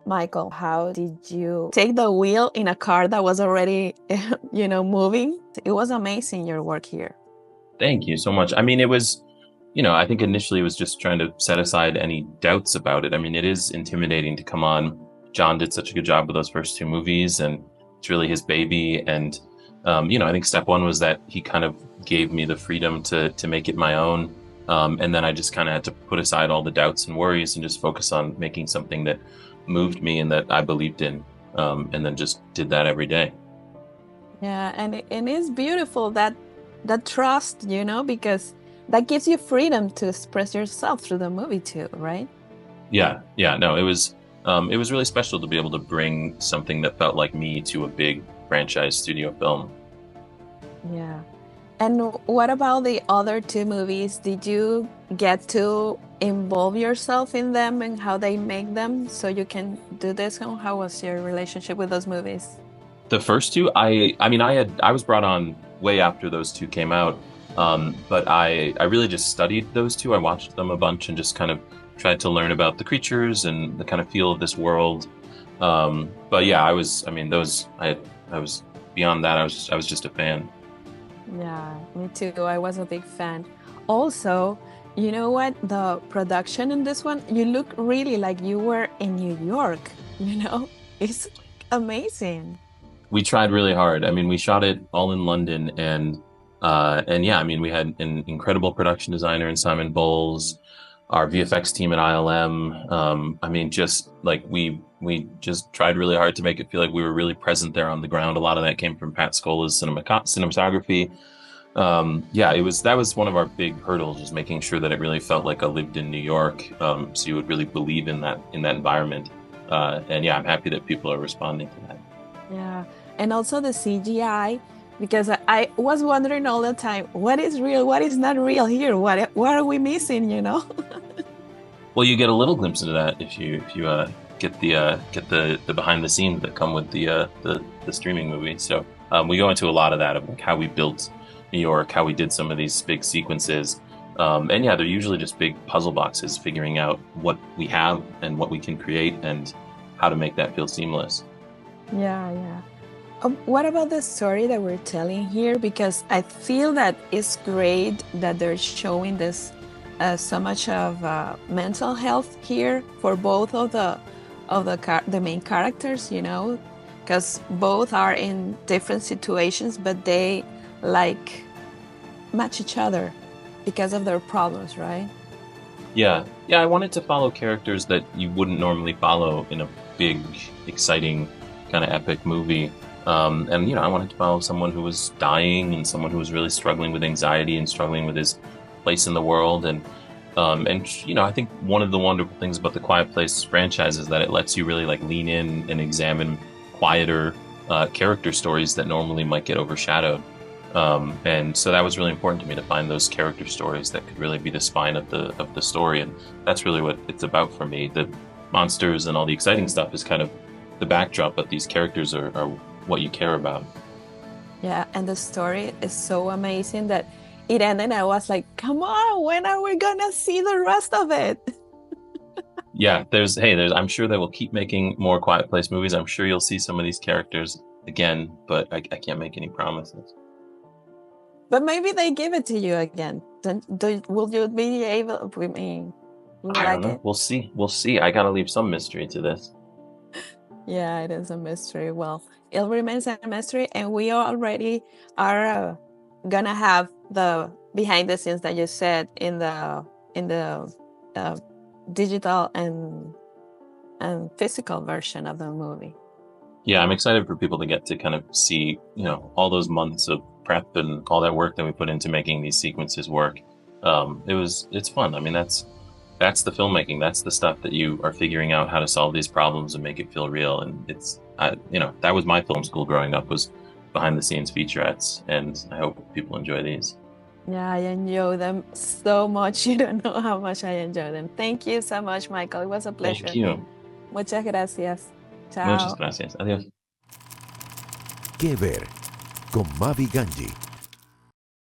Michael, how did you take the wheel in a car that was already, moving? It was amazing, your work here. Thank you so much. I mean, it was, I think initially it was just trying to set aside any doubts about it. I mean, it is intimidating to come on. John did such a good job with those first two movies, and it's really his baby. And, I think step one was that he kind of gave me the freedom to make it my own. And then I just kind of had to put aside all the doubts and worries and just focus on making something that moved me and that I believed in. And then just did that every day. Yeah, and it's beautiful that trust, because that gives you freedom to express yourself through the movie too, right? Yeah. No, it was really special to be able to bring something that felt like me to a big franchise studio film. Yeah. And what about the other two movies? Did you get to involve yourself in them and how they make them so you can do this? And how was your relationship with those movies? The first two, I was brought on way after those two came out. But I really just studied those two. I watched them a bunch and just kind of tried to learn about the creatures and the kind of feel of this world. But yeah, I was beyond that. I was just a fan. Yeah, me too. I was a big fan. Also, you know what? The production in this one, you look really like you were in New York, It's amazing. We tried really hard. I mean, we shot it all in London, and yeah, I mean, we had an incredible production designer in Simon Bowles, our VFX team at ILM. I mean, just like we just tried really hard to make it feel like we were really present there on the ground. A lot of that came from Pat Scola's cinematography. Yeah, that was one of our big hurdles, was making sure that it really felt like I lived in New York, so you would really believe in that environment. And yeah, I'm happy that people are responding to that. Yeah, and also the CGI, because I was wondering all the time, what is real, what is not real here? What are we missing, Well, you get a little glimpse into that if you get the behind the scenes that come with the streaming movie. So we go into a lot of that, of like how we built New York, how we did some of these big sequences. And yeah, they're usually just big puzzle boxes, figuring out what we have and what we can create and how to make that feel seamless. Yeah. What about the story that we're telling here? Because I feel that it's great that they're showing this so much of mental health here for both of the main characters, because both are in different situations, but they like match each other because of their problems, right? Yeah. I wanted to follow characters that you wouldn't normally follow in a big, exciting kind of epic movie. And I wanted to follow someone who was dying and someone who was really struggling with anxiety and struggling with his place in the world. And I think one of the wonderful things about the Quiet Place franchise is that it lets you really like lean in and examine quieter character stories that normally might get overshadowed. And so that was really important to me, to find those character stories that could really be the spine of the story. And that's really what it's about for me. The monsters and all the exciting stuff is kind of the backdrop, but these characters are what you care about. Yeah, and the story is so amazing that it ended. I was like, come on, when are we gonna see the rest of it? Yeah, I'm sure they will keep making more Quiet Place movies. I'm sure you'll see some of these characters again, but I can't make any promises. But maybe they give it to you again. Will you be able, I mean, will you I don't like know. it? We'll see. I gotta leave some mystery to this. Yeah, it is a mystery. Well, it remains a mystery, and we already are gonna have the behind the scenes that you said in the uh, digital and physical version of the movie. Yeah, I'm excited for people to get to kind of see, all those months of prep and all that work that we put into making these sequences work. It's fun. I mean, that's the filmmaking. That's the stuff that you are figuring out how to solve these problems and make it feel real. And that was my film school growing up, was behind the scenes featurettes. And I hope people enjoy these. Yeah, I enjoy them so much. You don't know how much I enjoy them. Thank you so much, Michael. It was a pleasure. Thank you. Muchas gracias. Muchas Chao. gracias. Adiós. Qué ver con Mavi Ganji.